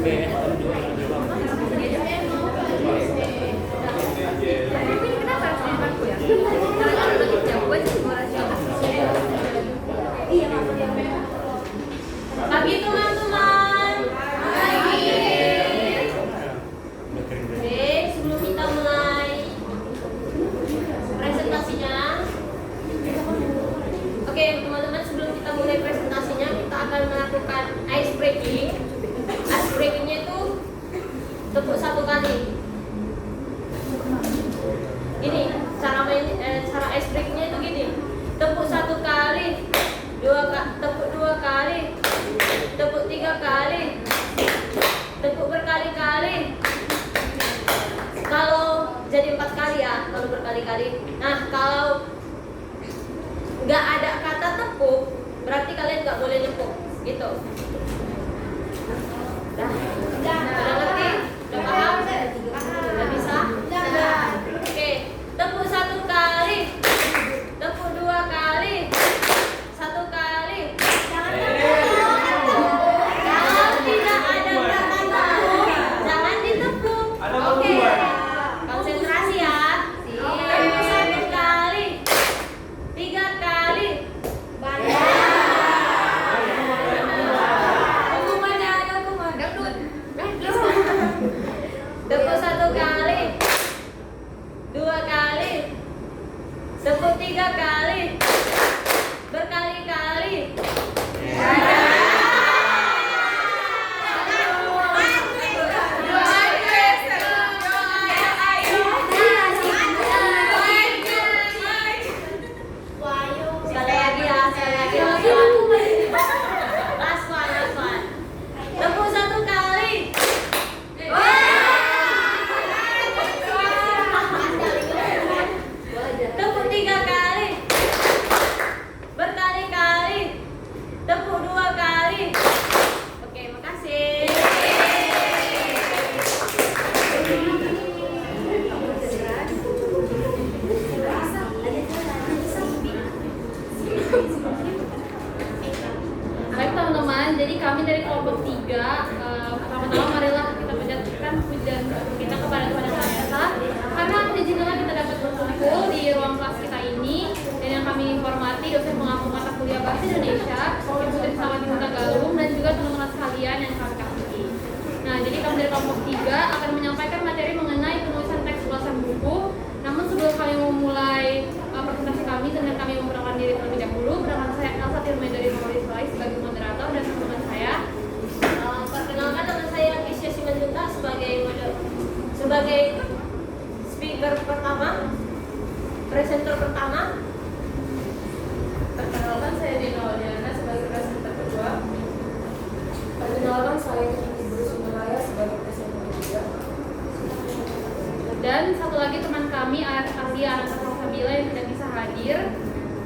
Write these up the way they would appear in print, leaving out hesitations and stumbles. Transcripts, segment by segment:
Pagi teman-teman. Pagi. Oke, sebelum kita mulai presentasinya. Oke, teman-teman, sebelum kita mulai presentasinya, kita akan melakukan ice breaking. Ice breakingnya itu tepuk satu kali. Ini cara ice breakingnya itu gini. Tepuk satu kali, tepuk dua kali, tepuk tiga kali, tepuk berkali-kali. Kalau jadi 4 kali ya, kalau berkali-kali. Nah, kalau nggak ada kata tepuk, berarti kalian nggak boleh tepuk, gitu. Udah ngerti? Udah paham? Udah bisa? Oke, tepuk satu kali, tepuk dua kali, satu kali. Kalau tidak ada kata tepuk, jangan ditepuk. Oke, konsentrasi ya. Tepuk satu kali, 3 kali. Tepuk satu kali, 2 kali, tepuk 3 kali, berkali-kali. Sekali lagi ya, sekali lagi. Last one. Tepuk satu kali. Tepuk 3 kali, berkali-kali, tepuk 2 kali. Oke, makasih. Baik teman-teman, jadi kami dari kelompok 3 pertama-tama marilah kita panjatkan pujian kita kepada Tuhan Yang Maha Esa karena izinkanlah kita dapat berkumpul di ruang kelas kita ini, dan yang kami hormati dosen pengampu mata kuliah Bahasa Indonesia, Ibu Trisawati Hutagalung, dan juga teman-teman sekalian yang kami kasihi. Nah, jadi kami dari kelompok 3 akan menyampaikan materi mengenai penulisan teks ulasan buku. Namun sebelum kami memulai presentasi kami, dengan kami memperkenalkan diri terlebih dahulu. Perkenalkan saya Elsa Tirmay dari Memories Live sebagai moderator, dan teman-teman saya. Perkenalkan nama saya Kisya Simanjunta sebagai speaker pertama, presenter pertama. Perkenalkan saya Dina Oliana sebagai presenter kedua. Perkenalkan saya Ibu Sumaraya sebagai presenter ketiga. Dan satu lagi teman kami Anak Salsabila yang tidak bisa hadir.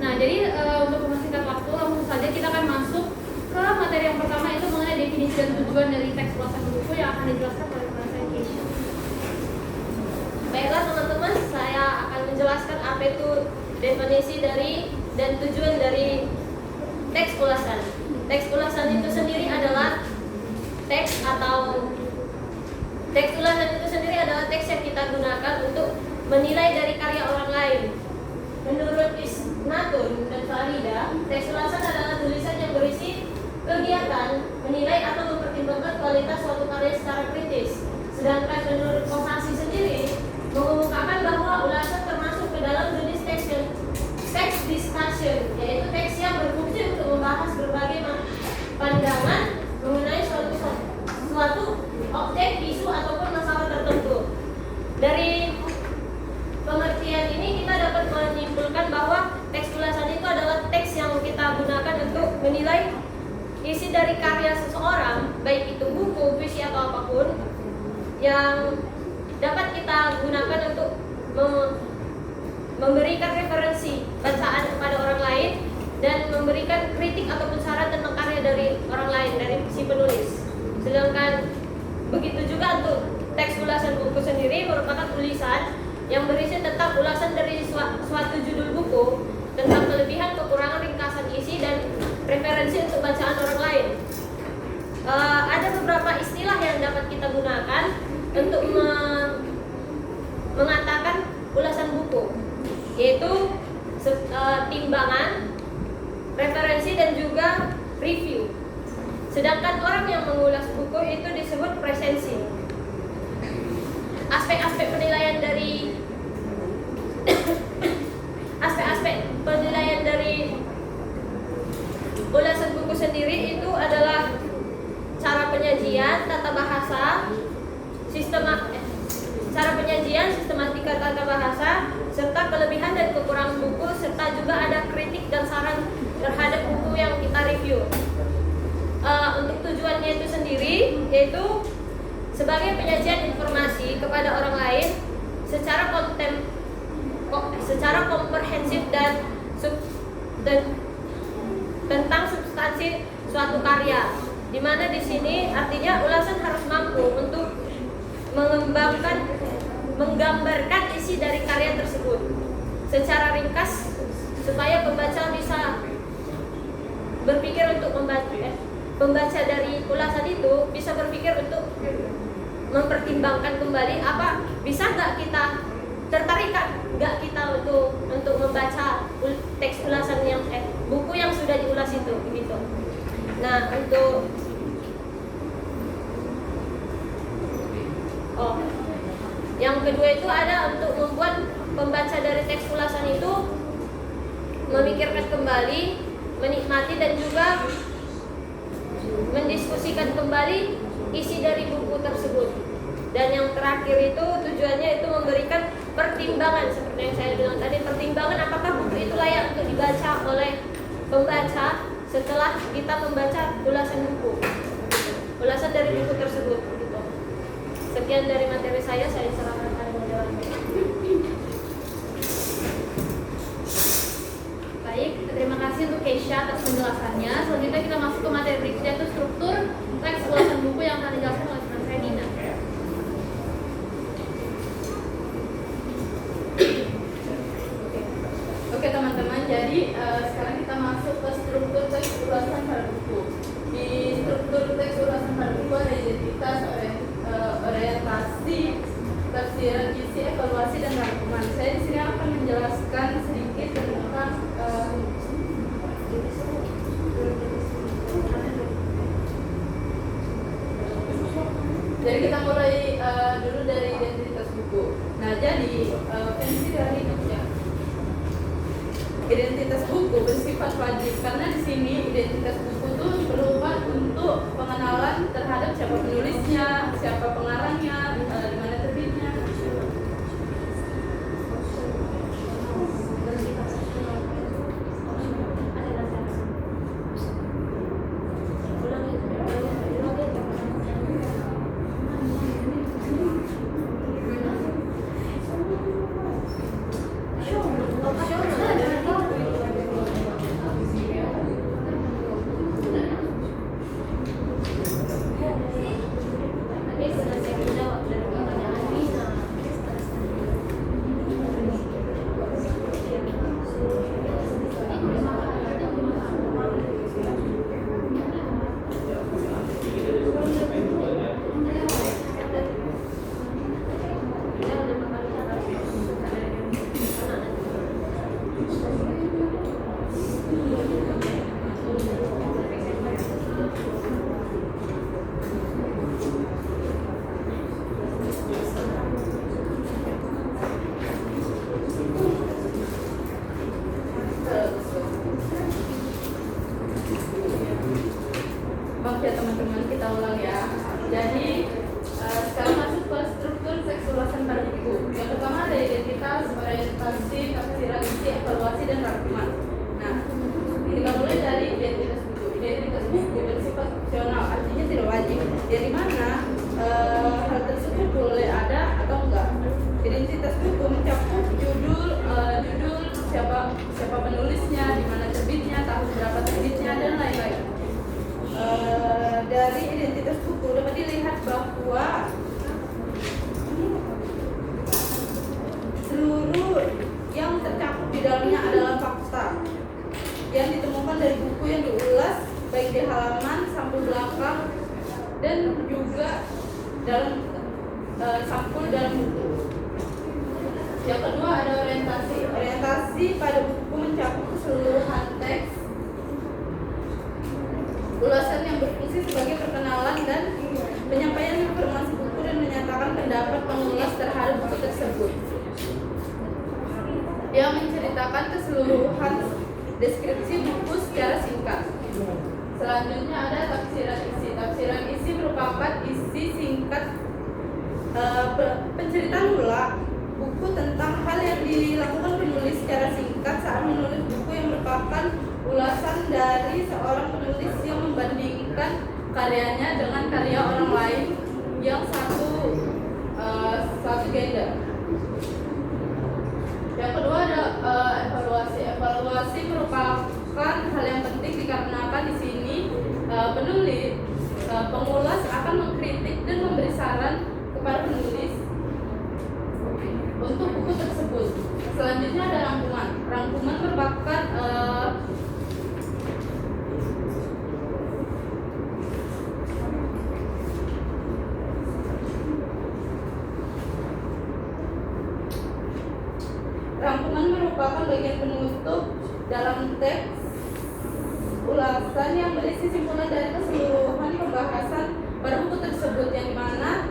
Nah, jadi untuk mempersingkat waktu, langsung saja kita akan masuk ke materi yang pertama, itu mengenai definisi dan tujuan dari teks ulasan buku yang akan dijelaskan oleh Profesor Keisha. Baiklah teman-teman, saya akan menjelaskan apa itu definisi dari dan tujuan dari teks ulasan. Teks ulasan itu sendiri adalah teks ulasan itu sendiri adalah teks yang kita gunakan untuk menilai dari karya orang lain. Menurut Isnatun dan Farida, teks ulasan adalah tulisan yang berisi kegiatan menilai atau mempertimbangkan kualitas suatu karya secara kritis. Sedangkan menurut Kohasi sendiri mengumumkakan bahwa ulasan termasuk ke dalam jenis teks discussion, yaitu teks yang berfungsi untuk membahas berbagai pandangan mengenai suatu objek, isu ataupun masalah tertentu. Dari pengertian ini kita dapat menyimpulkan bahwa teks ulasan itu adalah teks yang kita gunakan untuk menilai isi dari karya seseorang, baik itu buku, puisi atau apapun, yang dapat kita gunakan untuk memberikan referensi bacaan kepada orang lain dan memberikan kritik ataupun saran tentang karya dari orang lain, dari si penulis. Sedangkan begitu juga untuk teks ulasan buku sendiri merupakan tulisan yang berisi tentang ulasan dari suatu judul buku, tentang kelebihan, kekurangan, ringkasan isi, dan referensi untuk bacaan orang lain. Ada beberapa istilah yang dapat dapat kita gunakan untuk mengatakan ulasan buku, yaitu timbangan, referensi, dan juga review. Sedangkan orang yang mengulas buku itu disebut presensi. Aspek-aspek penilaian dari ulasan buku sendiri itu adalah cara penyajian, tata bahasa, sistematika tata bahasa, serta kelebihan dan kekurangan buku, serta juga ada kritik dan saran terhadap buku yang kita review. Untuk tujuannya itu sendiri yaitu sebagai penyajian informasi kepada orang lain secara komprehensif dan tentang substansi suatu karya. Di mana di sini artinya ulasan harus mampu untuk menggambarkan isi dari karya tersebut secara ringkas supaya pembaca bisa berpikir untuk pembaca dari ulasan itu bisa berpikir untuk mempertimbangkan kembali apa bisa nggak kita tertarik nggak kita untuk membaca teks ulasan yang buku yang sudah diulas itu begitu. Nah untuk yang kedua itu ada untuk membuat pembaca dari teks ulasan itu memikirkan kembali, menikmati dan juga mendiskusikan kembali isi dari buku tersebut. Dan yang terakhir itu tujuannya itu memberikan pertimbangan seperti yang saya bilang tadi, pertimbangan apakah buku itu layak untuk dibaca oleh pembaca setelah kita membaca ulasan dari buku tersebut gitu. Sekian dari materi saya serahkan pada moderator. Baik, terima kasih untuk Keisha atas penjelasannya. Selanjutnya kita masuk ke materi berikutnya, yaitu struktur teks ulasan buku yang akan dijelaskan oleh teman saya Dina. Oke teman-teman, jadi sekarang kita masuk ke struktur teks ulasan pada buku. Di struktur teks ulasan pada buku ada identitas, orientasi, tafsiran, isi, evaluasi, dan rangkuman. Saya di sini akan menjelaskan sedikit tentang jadi kita mulai dulu dari identitas buku. Nah, jadi fungsi dari identitas buku bersifat wajib karena di sini identitas buku itu berubah untuk pengenalan terhadap siapa penulisnya, siapa pengarangnya, di mana terbitnya. Maaf ya teman-teman, kita ulang ya. Jadi sekarang masuk ke struktur teks ulasan pada buku. Yang pertama ada identitas, orientasi, tafsiran, isi, evaluasi, dan rangkuman. Nah, kita mulai dari identitas buku. Identitas buku bersifat opsional, artinya tidak wajib. Dari mana hal tersebut boleh ada atau enggak? Identitas buku mencakup judul, siapa penulisnya, di mana terbitnya, tahun berapa terbitnya, dan lain-lain. Dari identitas buku dapat dilihat bahwa seluruh yang tercakup di dalamnya adalah fakta yang ditemukan dari buku yang diulas baik di halaman, sampul belakang, dan juga dalam sampul dalam buku. Yang kedua ada orientasi. Orientasi pada buku mencakup keseluruhan teks, ulasan yang berfungsi sebagai perkenalan dan penyampaian informasi buku dan menyatakan pendapat pengulas terhadap buku tersebut, yang menceritakan keseluruhan deskripsi buku secara singkat. Selanjutnya ada tafsiran isi. Tafsiran isi merupakan isi singkat penceritaan ulang buku tentang hal yang dilakukan penulis secara singkat saat menulis buku, yang merupakan ulasan dari seorang penulis yang membandingkan karyanya dengan karya orang lain yang satu gender. Yang kedua ada evaluasi. Evaluasi merupakan hal yang penting dikarenakan di sini pengulas akan mengkritik dan memberi saran kepada penulis untuk buku tersebut. Selanjutnya ada rangkuman. Rangkuman merupakan bagian penutup dalam teks ulasan yang berisi simpulan dari keseluruhan pembahasan pada buku tersebut, yang dimana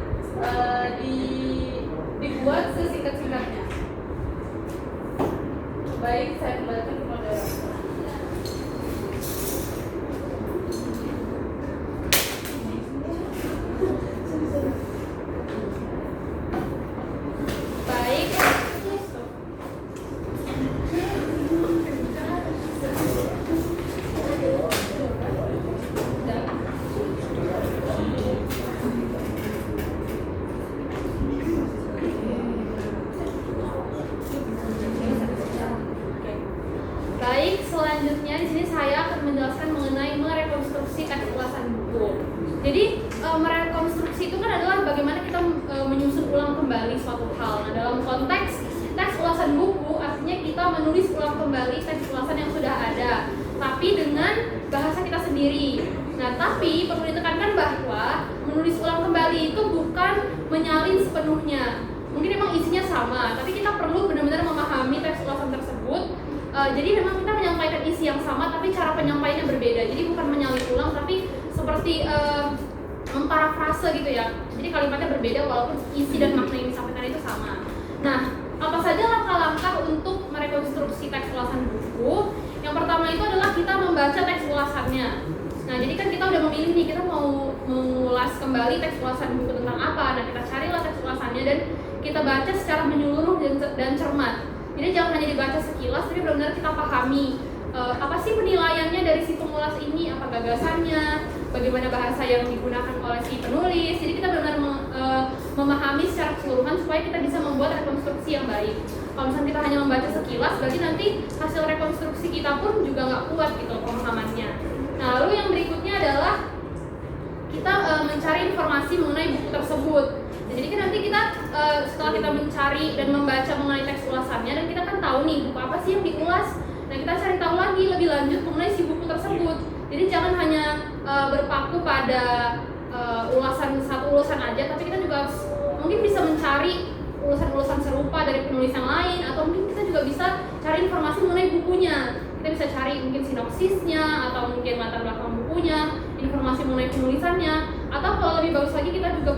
dibuat sesingkat-singkatnya. Baik, saya kembalikan ke moderator. Selanjutnya di sini saya akan menjelaskan mengenai merekonstruksi teks ulasan buku. Jadi merekonstruksi itu kan adalah bagaimana kita menyusun ulang kembali suatu hal. Nah, dalam konteks teks ulasan buku artinya kita menulis ulang kembali teks ulasan yang sudah ada, tapi dengan bahasa kita sendiri. Nah, tapi perlu ditekankan bahwa menulis ulang kembali itu bukan menyalin sepenuhnya. Mungkin memang isinya sama, tapi kita perlu benar-benar memahami teks ulasan tersebut. Jadi memang kita menyampaikan isi yang sama, tapi cara penyampaiannya berbeda. Jadi bukan menyalin ulang, tapi seperti memparafrase gitu ya. Jadi kalimatnya berbeda walaupun isi dan makna yang disampaikan itu sama. Nah, apa saja langkah-langkah untuk merekonstruksi teks ulasan buku? Yang pertama itu adalah kita membaca teks ulasannya. Nah, jadi kan kita udah memilih nih, kita mau mengulas kembali teks ulasan buku tentang apa. Nah, kita carilah teks ulasannya dan kita baca secara menyeluruh dan cermat. Jadi jangan hanya dibaca sekilas, tapi benar-benar kita pahami apa sih penilaiannya dari si pengulas ini, apa gagasannya, bagaimana bahasa yang digunakan oleh si penulis. Jadi kita benar-benar memahami secara keseluruhan supaya kita bisa membuat rekonstruksi yang baik. Kalau misalnya kita hanya membaca sekilas, berarti nanti hasil rekonstruksi kita pun juga nggak kuat gitu pemahamannya. Nah, lalu yang berikutnya adalah kita mencari informasi mengenai buku tersebut. Jadi kan nanti kita setelah kita mencari dan membaca mengenai teks ulasannya, dan kita kan tahu nih buku apa sih yang diulas. Nah, kita cari tahu lagi lebih lanjut mengenai si buku tersebut. Jadi jangan hanya berpaku pada satu ulasan aja, tapi kita juga mungkin bisa mencari ulasan-ulasan serupa dari penulis yang lain, atau mungkin kita juga bisa cari informasi mengenai bukunya. Kita bisa cari mungkin sinopsisnya, atau mungkin latar belakang bukunya, informasi mengenai penulisannya, atau kalau lebih bagus lagi kita juga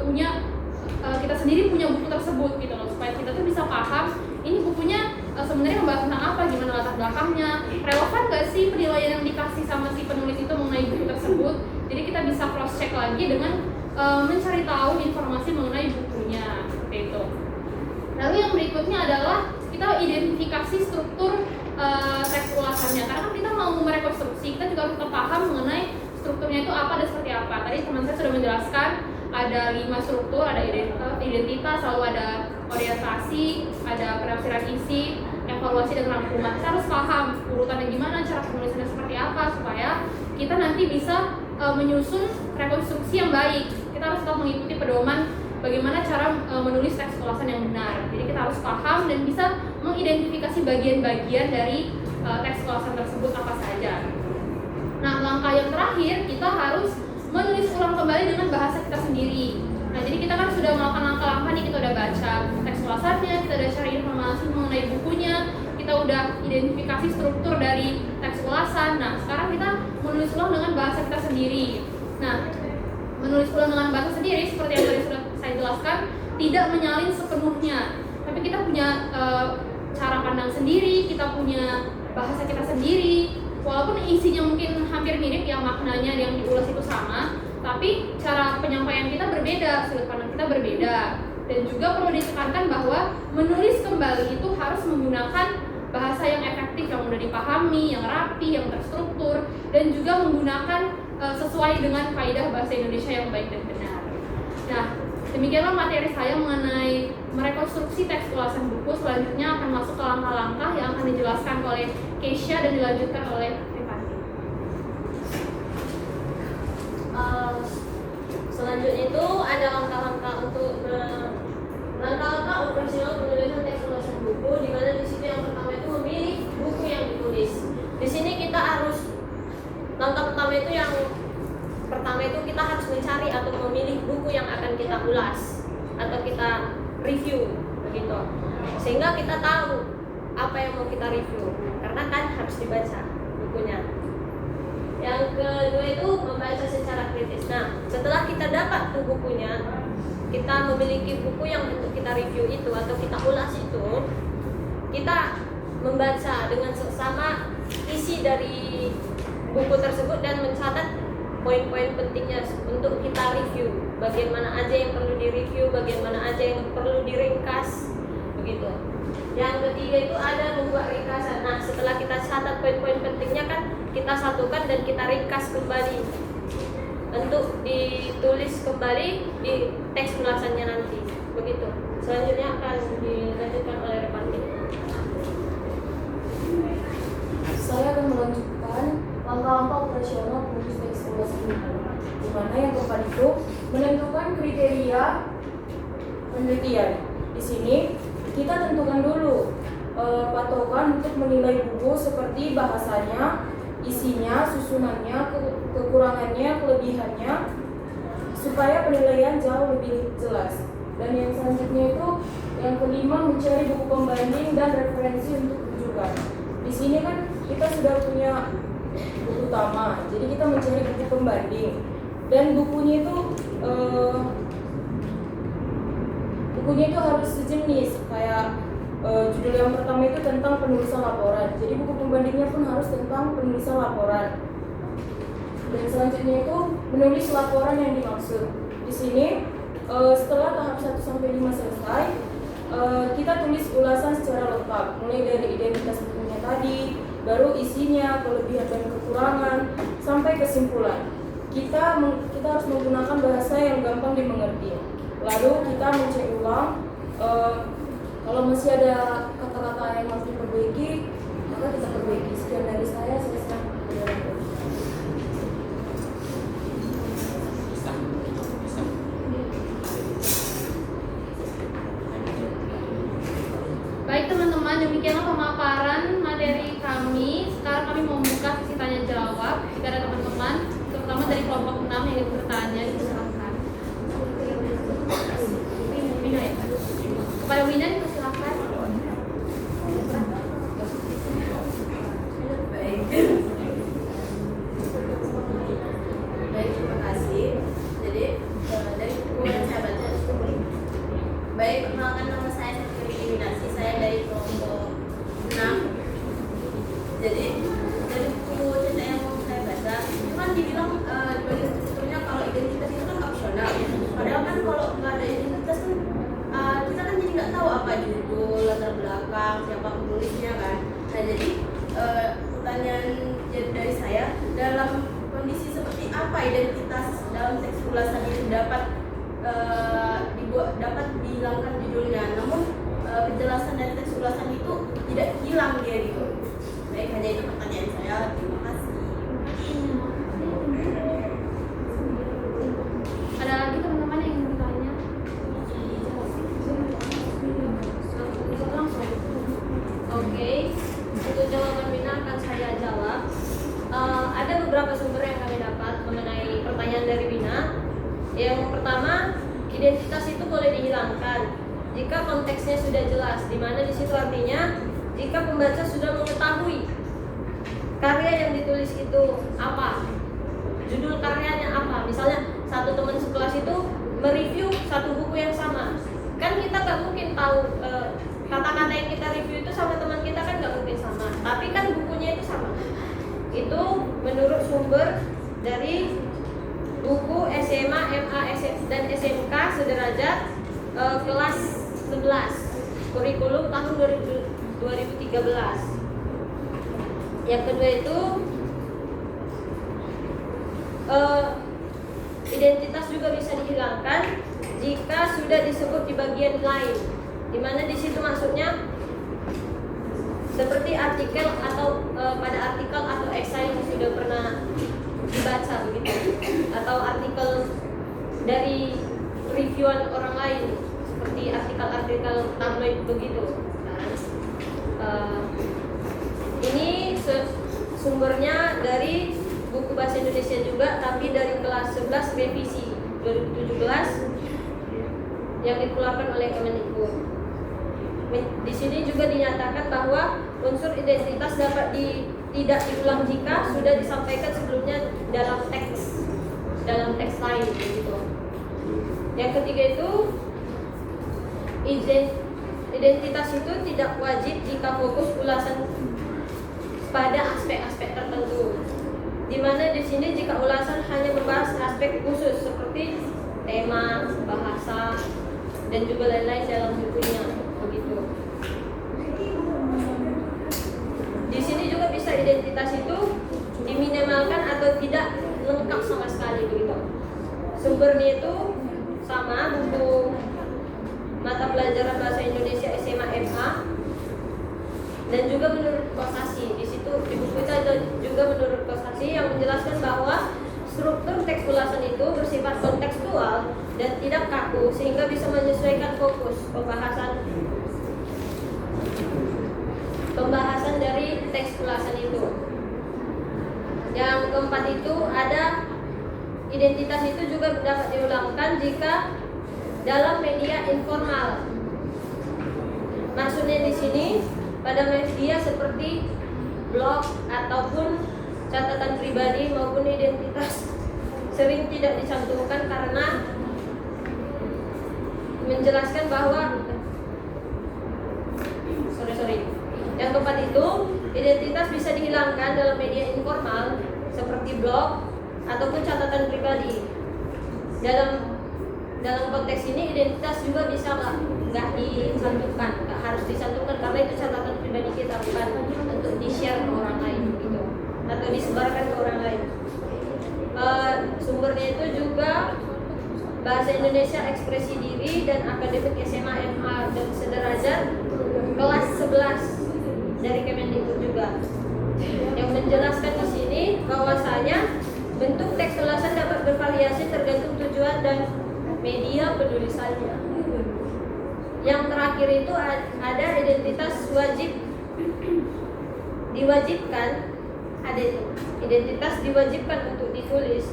kita sendiri punya buku tersebut gitu loh, supaya kita tuh bisa paham ini bukunya sebenarnya membahas tentang apa, gimana latar belakangnya, relevan gak sih penilaian yang dikasih sama si penulis itu mengenai buku tersebut. Jadi kita bisa cross check lagi dengan mencari tahu informasi mengenai bukunya seperti itu. Lalu yang berikutnya adalah kita identifikasi struktur teks ulasannya, karena kan kita mau merekonstruksi, kita juga harus paham mengenai strukturnya itu apa dan seperti apa. Tadi teman saya sudah menjelaskan ada 5 struktur, ada identitas, lalu ada orientasi, ada penafsiran isi, evaluasi, dan rangkuman. Kita harus paham urutannya gimana, cara penulisannya seperti apa, supaya kita nanti bisa menyusun rekonstruksi yang baik. Kita harus tetap mengikuti pedoman bagaimana cara menulis teks ulasan yang benar. Jadi kita harus paham dan bisa mengidentifikasi bagian-bagian dari teks ulasan tersebut apa saja. Nah, langkah yang terakhir kita harus menulis ulang kembali dengan bahasa kita sendiri. Nah, jadi kita kan sudah melakukan langkah-langkah nih, kita udah baca teks ulasannya, kita udah cari informasi mengenai bukunya, kita udah identifikasi struktur dari teks ulasan. Nah, sekarang kita menulis ulang dengan bahasa kita sendiri. Nah, menulis ulang dengan bahasa sendiri seperti yang tadi sudah saya jelaskan, tidak menyalin sepenuhnya, tapi kita punya cara pandang sendiri, kita punya bahasa kita sendiri. Walaupun isinya mungkin hampir mirip, yang maknanya yang diulas itu sama, tapi cara penyampaian kita berbeda, sudut pandang kita berbeda. Dan juga perlu ditekankan bahwa menulis kembali itu harus menggunakan bahasa yang efektif, yang mudah dipahami, yang rapi, yang terstruktur, dan juga menggunakan sesuai dengan kaidah bahasa Indonesia yang baik dan benar. Nah, demikianlah materi saya mengenai merekonstruksi teks ulasan buku. Selanjutnya akan masuk ke langkah-langkah yang akan dijelaskan oleh Keisha dan dilanjutkan oleh Rifani. Selanjutnya itu ada langkah-langkah untuk langkah-langkah operasional penulisan teks ulasan buku, di mana di situ yang pertama itu memilih buku yang ditulis. Di sini kita harus langkah pertama itu kita harus mencari atau memilih buku yang akan kita ulas atau kita review begitu, sehingga kita tahu apa yang mau kita review, karena kan harus dibaca bukunya. Yang kedua itu membaca secara kritis. Nah, setelah kita dapat tuh bukunya, kita memiliki buku yang untuk kita review itu atau kita ulas itu, kita membaca dengan seksama isi dari buku tersebut dan mencatat poin-poin pentingnya untuk kita review. Bagian mana aja yang perlu direview, bagian mana aja yang perlu diringkas, begitu. Yang ketiga itu ada membuat ringkasan. Nah, setelah kita catat poin-poin pentingnya kan, kita satukan dan kita ringkas kembali untuk ditulis kembali di teks ulasannya nanti, begitu. Selanjutnya akan dilanjutkan oleh Rifani. Saya akan melanjutkan langkah-langkah operasional penulis teks ulasan buku, di mana yang keempat itu menentukan kriteria penelitian. Di sini kita tentukan dulu patokan untuk menilai buku seperti bahasanya, isinya, susunannya, kekurangannya, kelebihannya, supaya penilaian jauh lebih jelas. Dan yang selanjutnya itu yang kelima, mencari buku pembanding dan referensi untuk rujukan. Di sini kan kita sudah punya buku utama, jadi kita mencari buku pembanding, dan bukunya itu harus sejenis, kayak judul yang pertama itu tentang penulisan laporan, jadi buku pembandingnya pun harus tentang penulisan laporan. Dan selanjutnya itu menulis laporan yang dimaksud. Di sini setelah tahap 1 sampai 5 selesai, kita tulis ulasan secara lengkap, mulai dari identitas bukunya tadi, baru isinya, kelebihan dan kekurangan, sampai kesimpulan. Kita harus menggunakan bahasa yang gampang dimengerti. Lalu kita mencek ulang, kalau masih ada kata-kata yang harus diperbaiki, maka kita perbaiki. Sekian dari saya serahkan. Baik teman-teman, demikianlah pemaparan materi kami. Sekarang kami mau membuka sesi tanya jawab. Jika ada teman-teman, terutama dari kelompok 6 yang ingin bertanya, silakan. Wina ya? Kepada Wina dipersilakan. Baik, terima kasih. Jadi dari buku yang saya baca itu, baik, perkenalkan nama saya Eliminasi, saya dari kelompok 6. Jadi dari buku cerita yang mau saya baca itu kan dibilang di bagian strukturnya kalau identitas itu kan opsional. Padahal kan kalau nggak ada identitas kan kita kan jadi nggak tahu apa judul, latar belakang, siapa penulisnya kan. Nah jadi pertanyaan dari saya, dalam kondisi seperti apa identitas dalam teks ulasan itu dapat dihilangkan judulnya, namun kejelasan dari teks ulasan itu tidak hilang dia gitu. Baik, hanya itu pertanyaan saya. Terima kasih. Ada lagi teman-teman yang ingin bertanya? Oke, untuk jawaban Wina akan saya jawab. Ada beberapa sumber yang kami dapat mengenai pertanyaan dari Wina. Yang pertama identitas itu boleh dihilangkan jika konteksnya sudah jelas, di mana di situ artinya jika pembaca sudah mengetahui karya yang ditulis itu apa, judul karyanya apa. Misalnya satu teman sekelas itu mereview satu buku yang sama, kan kita nggak mungkin tahu kata-kata yang kita review itu sama teman kita kan nggak mungkin sama, tapi kan bukunya itu sama. Itu menurut sumber dari buku SMA, MA, dan SMK sederajat kelas 11 kurikulum tahun 2013. Yang kedua itu identitas juga bisa dihilangkan jika sudah disebut di bagian lain, di mana di situ maksudnya seperti artikel atau pada artikel atau esai yang sudah pernah dibaca begitu, atau artikel dari reviewan orang lain seperti artikel-artikel tabloid begitu. Ini sumbernya dari buku bahasa Indonesia juga, tapi dari kelas 11 revisi 2017 yang dikeluarkan oleh Kemendikbud. Di sini juga dinyatakan bahwa unsur identitas dapat tidak diulang jika sudah disampaikan sebelumnya dalam teks lain gitu. Yang ketiga itu identitas itu tidak wajib jika fokus ulasan pada aspek-aspek tertentu, di mana di sini jika ulasan hanya membahas aspek khusus seperti tema, bahasa, dan juga lain-lain dalam bukunya begitu. Di sini juga bisa identitas itu diminimalkan atau tidak lengkap sama sekali begitu. Sumbernya itu sama, buku mata pelajaran bahasa Indonesia SMA MA, dan juga menurut Kosasi. Di situ di buku itu ada juga menurut Kosasi yang menjelaskan bahwa struktur teks ulasan itu bersifat kontekstual dan tidak kaku sehingga bisa menyesuaikan fokus pembahasan dari teks ulasan itu. Yang keempat itu ada identitas itu juga dapat diulangkan jika dalam media informal. Maksudnya di sini pada media seperti blog ataupun catatan pribadi maupun identitas sering tidak dicantumkan karena menjelaskan bahwa yang keempat itu identitas bisa dihilangkan dalam media informal seperti blog ataupun catatan pribadi. Dalam konteks ini identitas juga bisa nggak dicantumkan, nggak harus dicantumkan karena itu catatan pribadi kita, bukan untuk di-share ke orang lain gitu atau disebarkan ke orang lain. Sumbernya itu juga Bahasa Indonesia Ekspresi Diri dan Akademik SMA MA dan sederajat kelas 11 dari Kemendikbud juga, yang menjelaskan di sini bahwasanya bentuk teks ulasan dapat bervariasi tergantung tujuan dan media penulisannya. Yang terakhir itu ada identitas diwajibkan, ada identitas diwajibkan untuk ditulis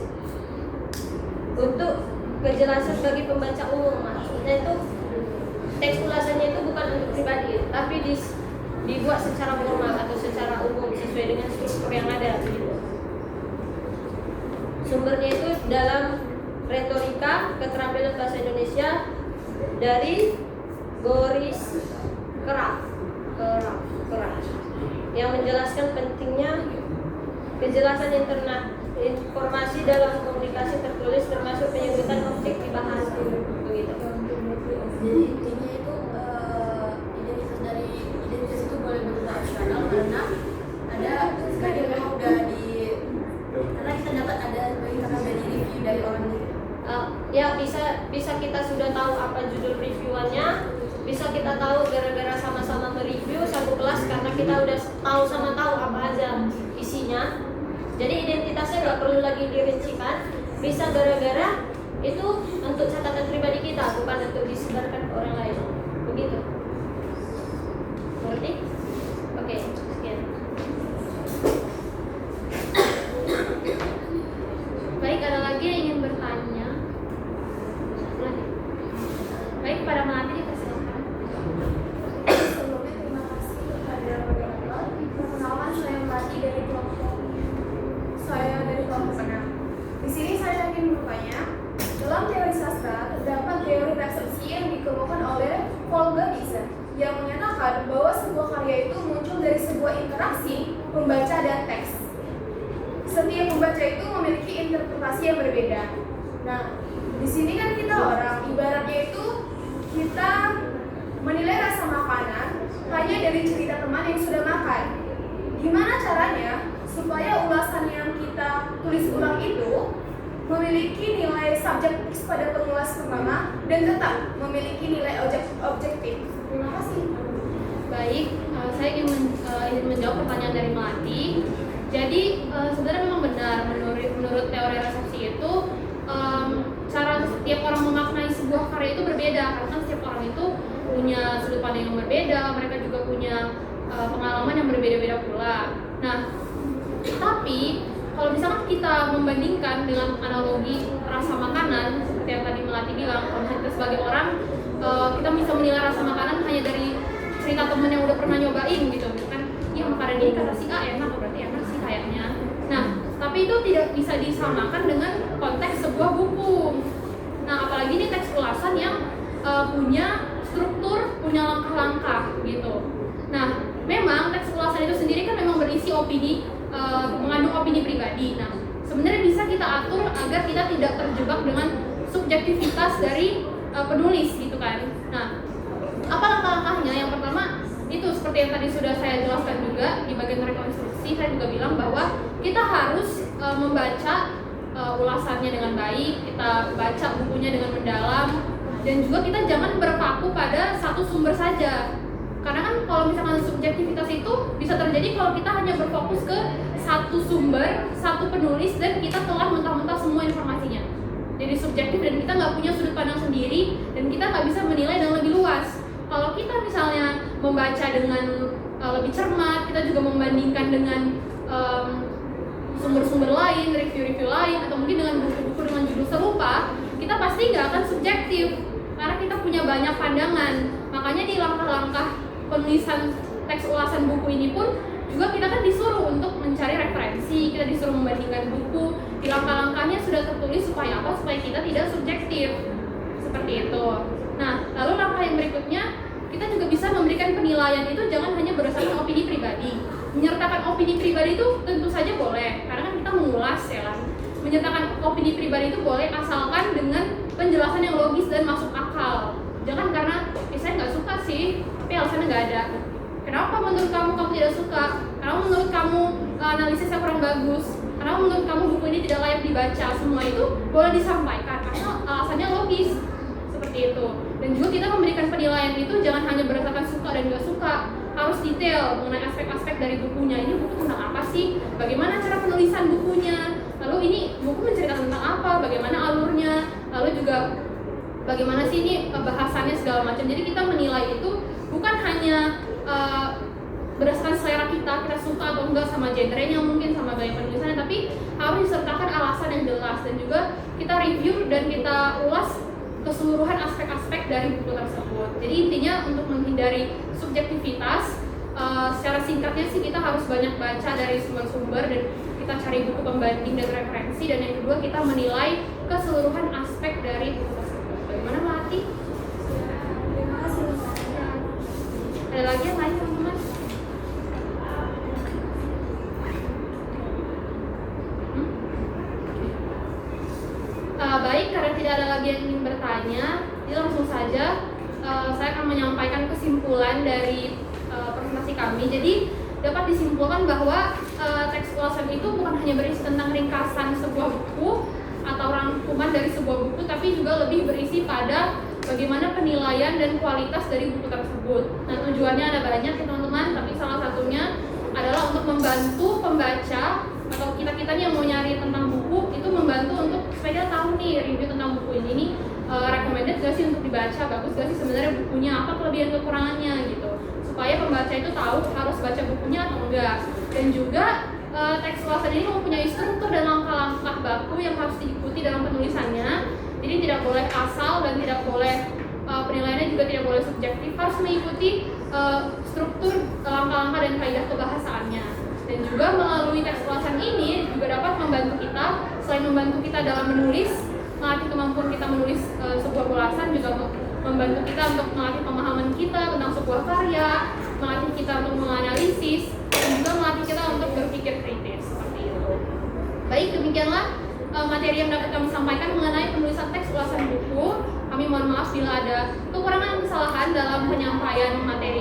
untuk kejelasan bagi pembaca umum. Maksudnya itu teks ulasannya itu bukan untuk pribadi, tapi dibuat secara formal atau secara umum sesuai dengan struktur yang ada. Sumbernya itu dalam Retorika Keterampilan Bahasa Indonesia dari Boris Keraf yang menjelaskan pentingnya kejelasan informasi dalam komunikasi tertulis termasuk penyebutan objek dibahas begitu. Jadi intinya itu identitas itu boleh berupa opsional karena ada sebagian memang karena kita dapat ada sebagian udah di review dari orang lain. Ya bisa kita sudah tahu apa judul reviewannya, bisa kita tahu gara-gara sama-sama mereview satu kelas karena kita udah tahu apa aja isinya. Jadi identitasnya nggak perlu lagi dirincikan, bisa gara-gara itu untuk catatan pribadi kita, bukan untuk disebarkan ke orang lain. Begitu. Ngerti? Oke, sekian. Baik, ada lagi yang ingin bertanya? Dalam teori sastra, terdapat teori resepsi yang dikemukakan oleh Volker Wieser yang menyatakan bahwa sebuah karya itu muncul dari sebuah interaksi pembaca dan teks. Setiap pembaca itu memiliki interpretasi yang berbeda. Nah, di sini kan kita orang, ibaratnya itu kita menilai rasa makanan hanya dari cerita teman yang sudah makan. Gimana caranya supaya ulasan yang kita tulis ulang itu memiliki nilai subjektif pada pengulas pertama dan tetap memiliki nilai objektif. Terima kasih. Baik, saya ingin menjawab pertanyaan dari Melati. Jadi sebenarnya memang benar menurut teori resepsi itu cara setiap orang memaknai sebuah karya itu berbeda karena setiap orang itu punya sudut pandang yang berbeda, mereka juga punya pengalaman yang berbeda-beda pula. Nah, tapi kalau misalkan kita membandingkan dengan analogi rasa makanan seperti yang tadi Melati bilang, kalau misalnya kita sebagai orang kita bisa menilai rasa makanan hanya dari cerita temen yang udah pernah nyobain gitu, kan? Ya makanan ini kata si A enak, berarti enak sih kayaknya. Nah, tapi itu tidak bisa disamakan dengan konteks sebuah buku. Nah, apalagi ini teks ulasan yang punya struktur, punya langkah-langkah gitu. Nah, memang teks ulasan itu sendiri kan memang berisi opini, mengandung opini pribadi. Nah, sebenarnya bisa kita atur agar kita tidak terjebak dengan subjektivitas dari penulis gitu kan. Nah, apa langkah-langkahnya? Yang pertama itu seperti yang tadi sudah saya jelaskan juga di bagian rekonstruksi, saya juga bilang bahwa kita harus membaca ulasannya dengan baik, kita baca bukunya dengan mendalam, dan juga kita jangan berpaku pada satu sumber saja. Karena kan kalau misalkan subjektivitas itu bisa terjadi kalau kita hanya berfokus ke satu sumber, satu penulis, dan kita telah mentah-mentah semua informasinya. Jadi subjektif dan kita nggak punya sudut pandang sendiri, dan kita nggak bisa menilai dengan lebih luas. Kalau kita misalnya membaca dengan lebih cermat, kita juga membandingkan dengan sumber-sumber lain, review-review lain, atau mungkin dengan buku-buku dengan judul serupa, kita pasti nggak akan subjektif karena kita punya banyak pandangan. Makanya di langkah-langkah penulisan teks ulasan buku ini pun juga kita kan disuruh untuk mencari referensi, kita disuruh membandingkan buku. Di langkah-langkahnya sudah tertulis supaya apa? Supaya kita tidak subjektif. Seperti itu. Nah, lalu langkah yang berikutnya, kita juga bisa memberikan penilaian itu jangan hanya berdasarkan opini pribadi. Menyertakan opini pribadi itu tentu saja boleh, karena kan kita mengulas ya kan. Menyertakan opini pribadi itu boleh asalkan dengan penjelasan yang logis dan masuk akal. Jangan karena saya nggak suka sih, tapi alasannya nggak ada. Kenapa menurut kamu tidak suka? Kenapa menurut kamu analisisnya kurang bagus? Kenapa menurut kamu buku ini tidak layak dibaca? Semua itu boleh disampaikan karena alasannya logis. Seperti itu. Dan juga kita memberikan penilaian itu jangan hanya berdasarkan suka dan nggak suka, harus detail mengenai aspek-aspek dari bukunya. Ini buku tentang apa sih? Bagaimana cara penulisan bukunya? Lalu ini buku menceritakan tentang apa? Bagaimana alurnya? Lalu juga bagaimana sih ini bahasannya segala macam. Jadi kita menilai itu bukan hanya berdasarkan selera kita suka atau enggak sama genrenya, mungkin sama gaya penulisannya, tapi harus disertakan alasan yang jelas, dan juga kita review dan kita ulas keseluruhan aspek-aspek dari buku tersebut. Jadi intinya untuk menghindari subjektivitas, secara singkatnya sih kita harus banyak baca dari sumber-sumber dan kita cari buku pembanding dan referensi, dan yang kedua kita menilai keseluruhan aspek dari buku tersebut. Bagaimana Melati? Terima kasih. Ada lagi yang lain teman-teman? Baik, karena tidak ada lagi yang ingin bertanya, jadi langsung saja saya akan menyampaikan kesimpulan dari presentasi kami. Jadi dapat disimpulkan bahwa teks ulasan itu bukan hanya berisi tentang ringkasan sebuah buku atau rangkuman dari sebuah buku, tapi juga lebih berisi pada bagaimana penilaian dan kualitas dari buku tersebut. Nah, tujuannya ada banyak ya teman-teman, tapi salah satunya adalah untuk membantu pembaca atau kita-kitanya yang mau nyari tentang buku itu, membantu untuk supaya kita tahu nih review tentang buku ini recommended gak sih untuk dibaca, bagus gak sih sebenarnya bukunya, apa kelebihan kekurangannya gitu, supaya pembaca itu tahu harus baca bukunya atau enggak. Dan juga teks ulasan ini mempunyai struktur dan langkah-langkah baku yang harus diikuti dalam penulisannya. Jadi tidak boleh asal dan tidak boleh penilaiannya juga tidak boleh subjektif, harus mengikuti struktur, langkah-langkah dan kaidah kebahasaannya. Dan juga melalui teks ulasan ini juga dapat membantu kita, selain membantu kita dalam menulis, melatih kemampuan kita menulis sebuah ulasan, juga membantu kita untuk melatih pemahaman kita tentang sebuah karya, melatih kita untuk menganalisis, dan juga melatih kita untuk berpikir kritis seperti itu. Baik, demikianlah materi yang dapat kami sampaikan mengenai penulisan teks ulasan buku. Kami mohon maaf bila ada kekurangan dan kesalahan dalam penyampaian materi